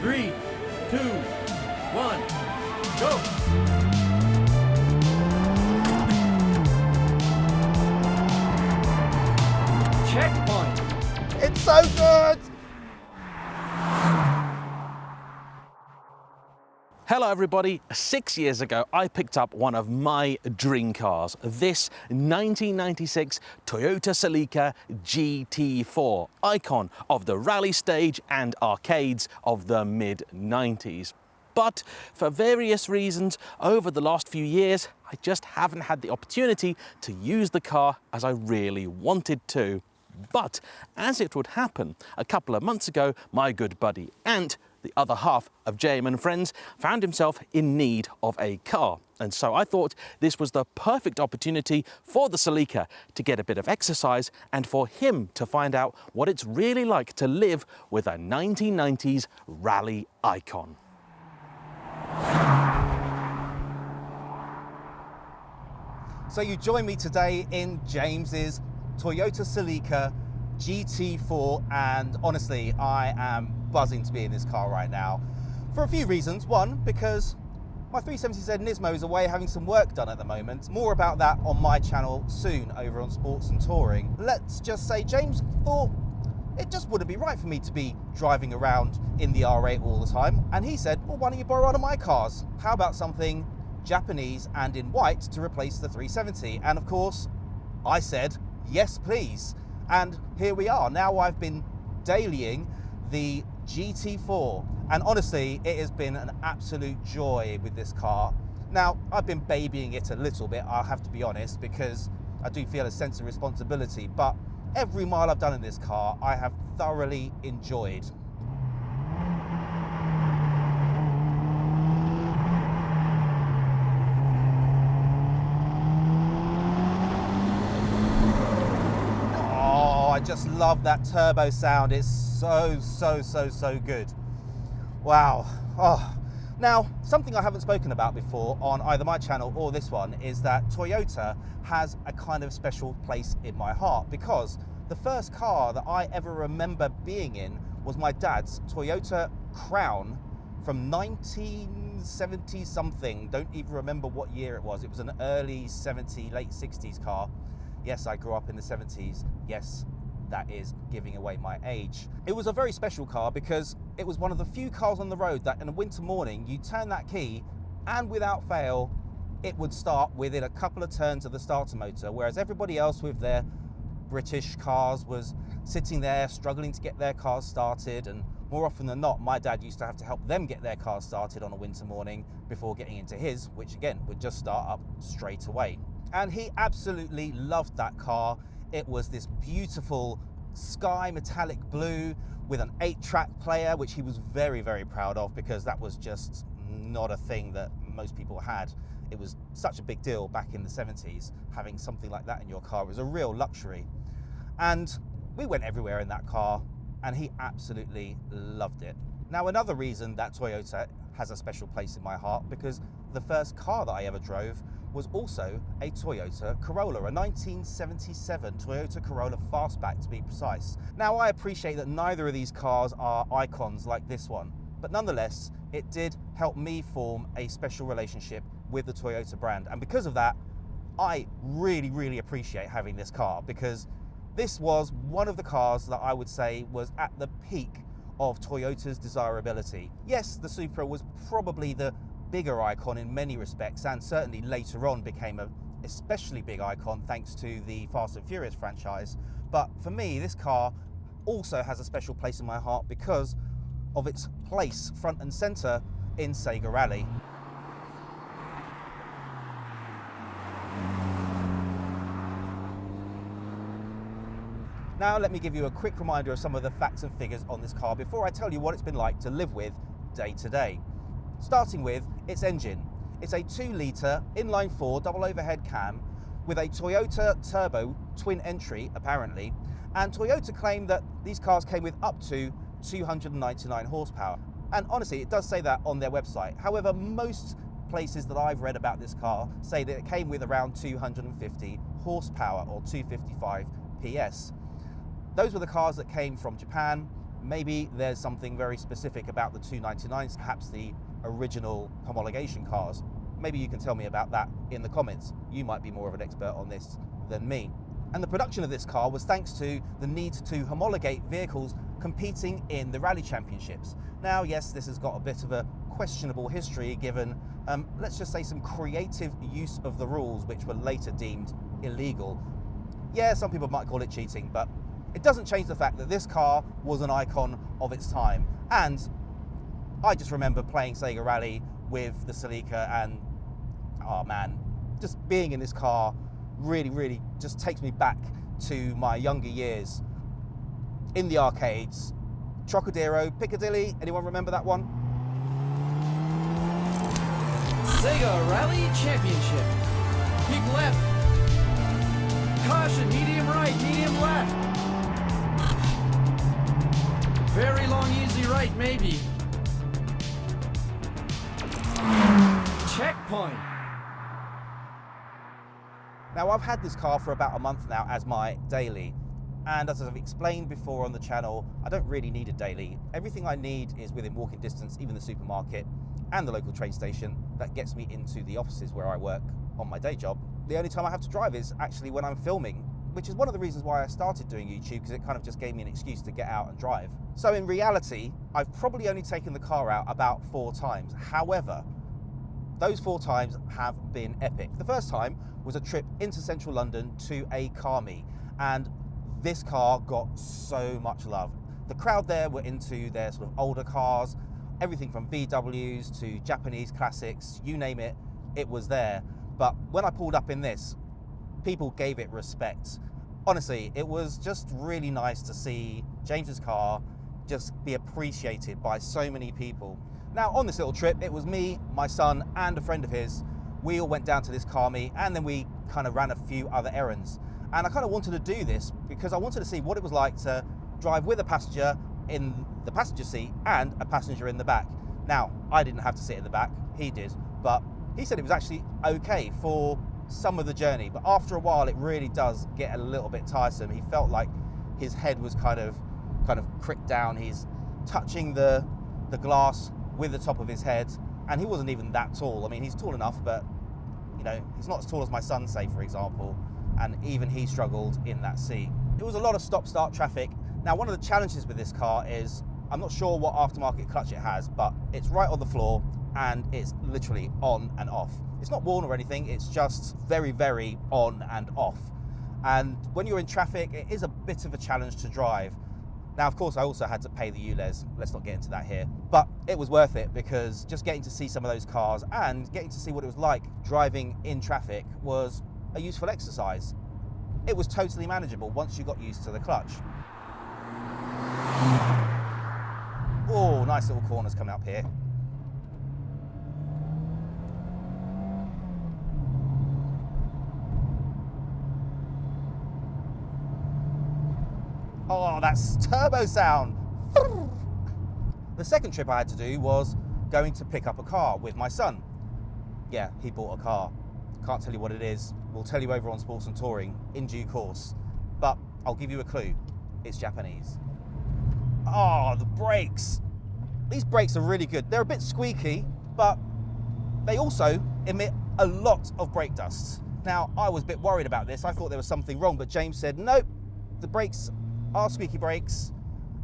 3, 2, 1, go! Checkpoint! It's so good! Hello everybody, 6 years ago I picked up one of my dream cars, this 1996 Toyota Celica GT Four, icon of the rally stage and arcades of the mid-90s. But for various reasons, over the last few years, I just haven't had the opportunity to use the car as I really wanted to. But as it would happen, a couple of months ago, my good buddy Ant, the other half of JayEmm Friends, found himself in need of a car. And so I thought this was the perfect opportunity for the Celica to get a bit of exercise and for him to find out what it's really like to live with a 1990s rally icon. So you join me today in James's Toyota Celica GT4, and honestly, I am buzzing to be in this car right now for a few reasons. One, because my 370Z Nismo is away having some work done at the moment. More about that on my channel soon over on Sports and Touring. Let's just say James thought it just wouldn't be right for me to be driving around in the R8 all the time, and he said, well, why don't you borrow one of my cars? How about something Japanese and in white to replace the 370? And of course, I said, yes, please. And here we are. Now I've been dailying the GT4, and honestly, it has been an absolute joy with this car. Now, I've been babying it a little bit, I'll have to be honest, because I do feel a sense of responsibility, but every mile I've done in this car, I have thoroughly enjoyed. I just love that turbo sound. It's so good. Wow. Oh. Now, something I haven't spoken about before on either my channel or this one is that Toyota has a kind of special place in my heart, because the first car that I ever remember being in was my dad's Toyota Crown from 1970 something. Don't even remember what year it was. It was an early 70s, late 60s car. Yes, I grew up in the 70s. Yes, that is giving away my age. It was a very special car because it was one of the few cars on the road that in a winter morning, you turn that key and without fail, it would start within a couple of turns of the starter motor, whereas everybody else with their British cars was sitting there struggling to get their cars started, and more often than not, my dad used to have to help them get their cars started on a winter morning before getting into his, which again would just start up straight away. And he absolutely loved that car. It was this beautiful sky metallic blue with an 8-track player, which he was very proud of, because that was just not a thing that most people had. It was such a big deal back in the 70s. Having something like that in your car was a real luxury. And we went everywhere in that car, and he absolutely loved it. Now, another reason that Toyota has a special place in my heart, because the first car that I ever drove was also a Toyota Corolla, a 1977 Toyota Corolla Fastback to be precise. Now, I appreciate that neither of these cars are icons like this one, but nonetheless, it did help me form a special relationship with the Toyota brand. And because of that, I really appreciate having this car, because this was one of the cars that I would say was at the peak of Toyota's desirability. Yes, the Supra was probably the bigger icon in many respects, and certainly later on became an especially big icon thanks to the Fast and Furious franchise. But for me, this car also has a special place in my heart because of its place front and center in Sega Rally. Now let me give you a quick reminder of some of the facts and figures on this car before I tell you what it's been like to live with day to day. Starting with its engine. It's a 2-litre inline-4 double overhead cam with a Toyota turbo twin entry, apparently, and Toyota claim that these cars came with up to 299 horsepower. And honestly, it does say that on their website. However, most places that I've read about this car say that it came with around 250 horsepower or 255 PS. Those were the cars that came from Japan, Maybe there's something very specific about the 299s, perhaps the original homologation cars. Maybe you can tell me about that in the comments. You might be more of an expert on this than me. And the production of this car was thanks to the need to homologate vehicles competing in the rally championships. Now, yes, this has got a bit of a questionable history given, let's just say, some creative use of the rules which were later deemed illegal. Yeah, some people might call it cheating, but it doesn't change the fact that this car was an icon of its time. And I just remember playing Sega Rally with the Celica, and oh man, just being in this car really just takes me back to my younger years in the arcades. Trocadero, Piccadilly, anyone remember that one? Sega Rally Championship. Keep left. Caution, medium right, medium left. Very long, easy right, maybe. Checkpoint. Now, I've had this car for about a month now as my daily, and as I've explained before on the channel, I don't really need a daily. Everything I need is within walking distance, even the supermarket and the local train station that gets me into the offices where I work on my day job. The only time I have to drive is actually when I'm filming, which is one of the reasons why I started doing YouTube, because it kind of just gave me an excuse to get out and drive. So in reality, I've probably only taken the car out about 4 times. However, those 4 times have been epic. The first time was a trip into central London to a car meet, and this car got so much love. The crowd there were into their sort of older cars, everything from VWs to Japanese classics, you name it, it was there. But when I pulled up in this, people gave it respect. Honestly, it was just really nice to see James's car just be appreciated by so many people. Now, on this little trip, it was me, my son, and a friend of his. We all went down to this car meet, and then we kind of ran a few other errands. And I kind of wanted to do this because I wanted to see what it was like to drive with a passenger in the passenger seat and a passenger in the back. Now, I didn't have to sit in the back, he did, but he said it was actually okay for some of the journey, but after a while it really does get a little bit tiresome. He felt like his head was kind of cricked down. He's touching the glass with the top of his head, and he wasn't even that tall. I mean, he's tall enough, but you know, he's not as tall as my son, say, for example, and even he struggled in that seat. It was a lot of stop-start traffic. Now, one of the challenges with this car is, I'm not sure what aftermarket clutch it has, but it's right on the floor and it's literally on and off. It's not worn or anything, it's just very on and off. And when you're in traffic, it is a bit of a challenge to drive. Now, of course, I also had to pay the ULEZ. Let's not get into that here. But it was worth it because just getting to see some of those cars and getting to see what it was like driving in traffic was a useful exercise. It was totally manageable once you got used to the clutch. Oh, nice little corners coming up here. Oh, that's turbo sound. The second trip I had to do was going to pick up a car with my son. Yeah, he bought a car. Can't tell you what it is. We'll tell you over on Sports and Touring in due course. But I'll give you a clue. It's Japanese. Oh, the brakes. These brakes are really good. They're a bit squeaky, but they also emit a lot of brake dust. Now, I was a bit worried about this. I thought there was something wrong, but James said, nope, the brakes are squeaky brakes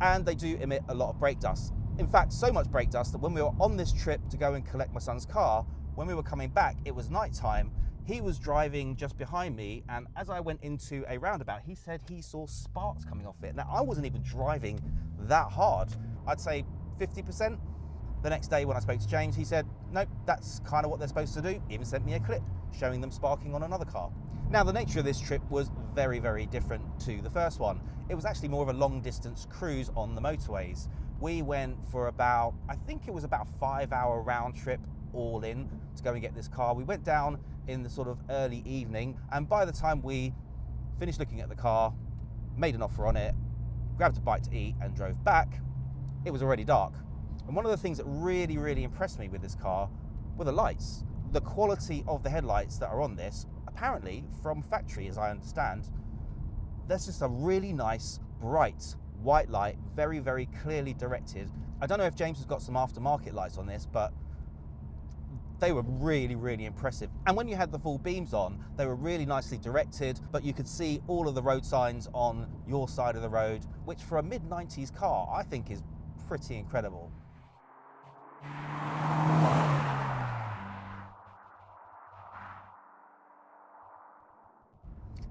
and they do emit a lot of brake dust. In fact, so much brake dust that when we were on this trip to go and collect my son's car, when we were coming back, it was nighttime. He was driving just behind me, and as I went into a roundabout, he said he saw sparks coming off it. Now, I wasn't even driving that hard. I'd say 50%. The next day when I spoke to James, he said, nope, that's kind of what they're supposed to do. He even sent me a clip showing them sparking on another car. Now, the nature of this trip was very different to the first one. It was actually more of a long distance cruise on the motorways. We went for about, I think it was about a 5-hour round trip all in to go and get this car. We went down in the sort of early evening, and by the time we finished looking at the car, made an offer on it, grabbed a bite to eat and drove back, it was already dark. And one of the things that really impressed me with this car were the lights. The quality of the headlights that are on this, apparently from factory as I understand, there's just a really nice, bright, white light, very, very clearly directed. I don't know if James has got some aftermarket lights on this, but they were really, really impressive. And when you had the full beams on, they were really nicely directed, but you could see all of the road signs on your side of the road, which for a mid-90s car, I think is pretty incredible.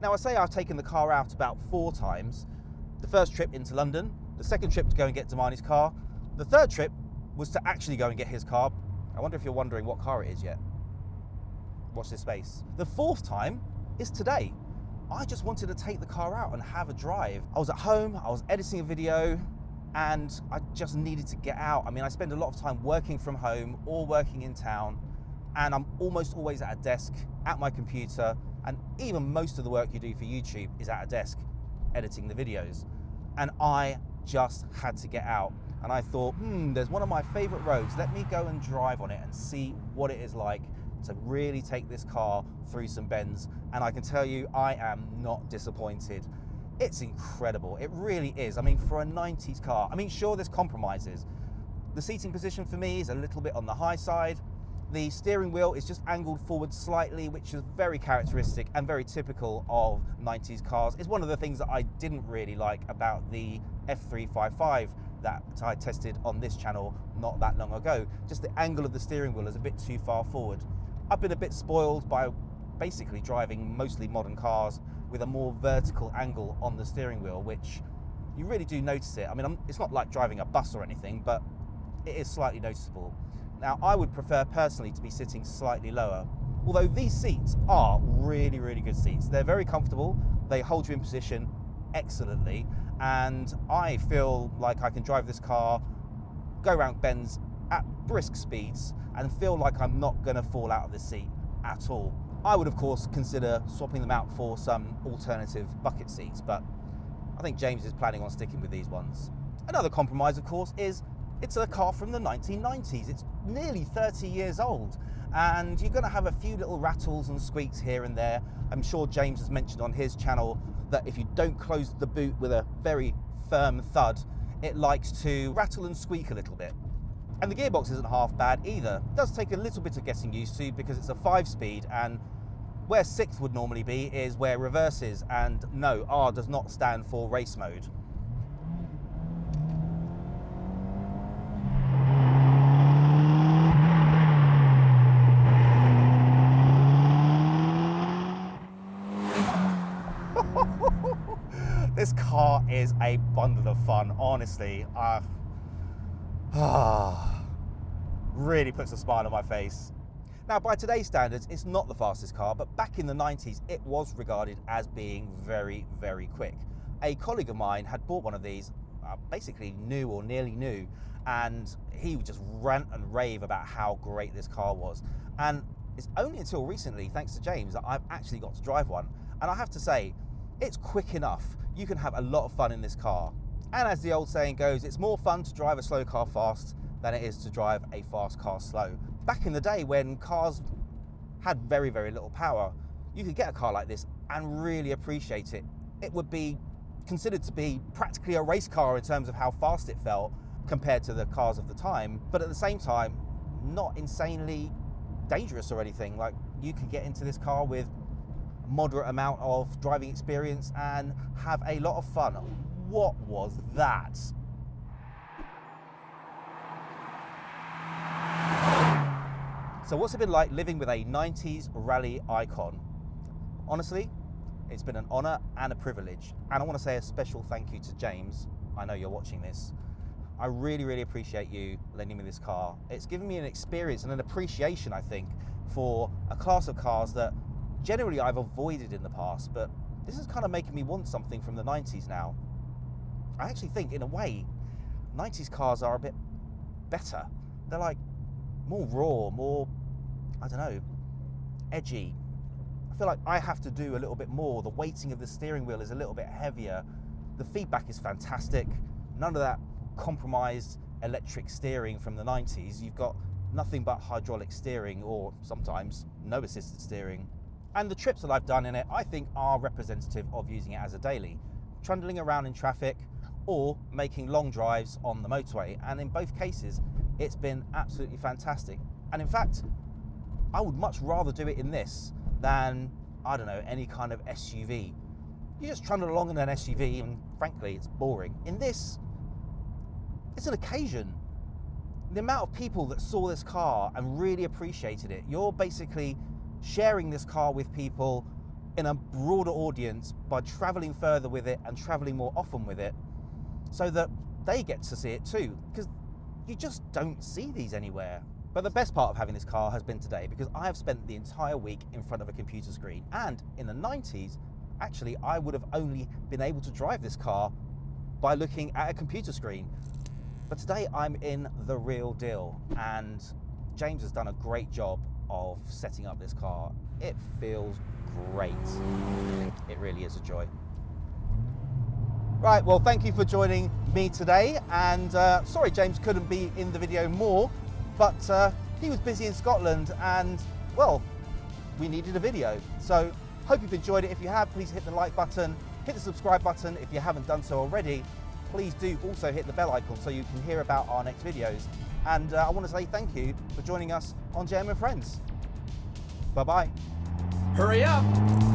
Now, I say I've taken the car out about 4 times. The first trip into London, the second trip to go and get Damani's car, the third trip was to actually go and get his car. I wonder if you're wondering what car it is yet. Watch this space. The 4th time is today. I just wanted to take the car out and have a drive. I was at home, I was editing a video, and I just needed to get out. I mean, I spend a lot of time working from home or working in town, and I'm almost always at a desk, at my computer, and even most of the work you do for YouTube is at a desk, editing the videos. And I just had to get out. And I thought, there's one of my favorite roads. Let me go and drive on it and see what it is like to really take this car through some bends. And I can tell you, I am not disappointed. It's incredible. It really is. I mean, for a 90s car, I mean, sure, there's compromises. The seating position for me is a little bit on the high side. The steering wheel is just angled forward slightly, which is very characteristic and very typical of 90s cars. It's one of the things that I didn't really like about the F355 that I tested on this channel not that long ago. Just the angle of the steering wheel is a bit too far forward. I've been a bit spoiled by basically driving mostly modern cars with a more vertical angle on the steering wheel, which you really do notice it. I mean, it's not like driving a bus or anything, but it is slightly noticeable. Now, I would prefer personally to be sitting slightly lower, although these seats are really, really good seats. They're very comfortable, they hold you in position excellently, and I feel like I can drive this car, go around bends at brisk speeds, and feel like I'm not going to fall out of the seat at all. I would, of course, consider swapping them out for some alternative bucket seats, but I think James is planning on sticking with these ones. Another compromise, of course, is it's a car from the 1990s. It's nearly 30 years old, and you're going to have a few little rattles and squeaks here and there. I'm sure James has mentioned on his channel that if you don't close the boot with a very firm thud, it likes to rattle and squeak a little bit. And the gearbox isn't half bad either. It does take a little bit of getting used to because it's a 5-speed, and where 6th would normally be is where reverse is, and no, R does not stand for race mode. This car is a bundle of fun, honestly. Really puts a smile on my face. Now, by today's standards, it's not the fastest car, but back in the 90s, it was regarded as being very, very quick. A colleague of mine had bought one of these, basically new or nearly new, and he would just rant and rave about how great this car was. And it's only until recently, thanks to James, that I've actually got to drive one. And I have to say, it's quick enough. You can have a lot of fun in this car. And as the old saying goes, it's more fun to drive a slow car fast than it is to drive a fast car slow. Back in the day when cars had very, very little power, you could get a car like this and really appreciate it. It would be considered to be practically a race car in terms of how fast it felt compared to the cars of the time, but at the same time, not insanely dangerous or anything. Like, you could get into this car with a moderate amount of driving experience and have a lot of fun. What was that? So what's it been like living with a 90s rally icon? Honestly, it's been an honor and a privilege. And I want to say a special thank you to James. I know you're watching this. I really, really appreciate you lending me this car. It's given me an experience and an appreciation, I think, for a class of cars that generally I've avoided in the past, but this is kind of making me want something from the 90s now. I actually think, in a way, 90s cars are a bit better. They're like more raw, more, I don't know, edgy. I feel like I have to do a little bit more. The weighting of the steering wheel is a little bit heavier. The feedback is fantastic. None of that compromised electric steering from the 90s. You've got nothing but hydraulic steering, or sometimes no assisted steering. And the trips that I've done in it, I think, are representative of using it as a daily. Trundling around in traffic, or making long drives on the motorway. And in both cases, it's been absolutely fantastic. And in fact, I would much rather do it in this than, I don't know, any kind of SUV. You just trundle along in an SUV and frankly, it's boring. In this, it's an occasion. The amount of people that saw this car and really appreciated it, you're basically sharing this car with people in a broader audience by traveling further with it and traveling more often with it, so that they get to see it too, because you just don't see these anywhere. But the best part of having this car has been today, because I have spent the entire week in front of a computer screen. And in the 90s, actually, I would have only been able to drive this car by looking at a computer screen. But today I'm in the real deal, and James has done a great job of setting up this car. It feels great. It really is a joy. Right, well, thank you for joining me today. And sorry James couldn't be in the video more, but he was busy in Scotland and, well, we needed a video. So hope you've enjoyed it. If you have, please hit the like button, hit the subscribe button if you haven't done so already. Please do also hit the bell icon so you can hear about our next videos. And I want to say thank you for joining us on JayEmm Friends. Bye-bye. Hurry up!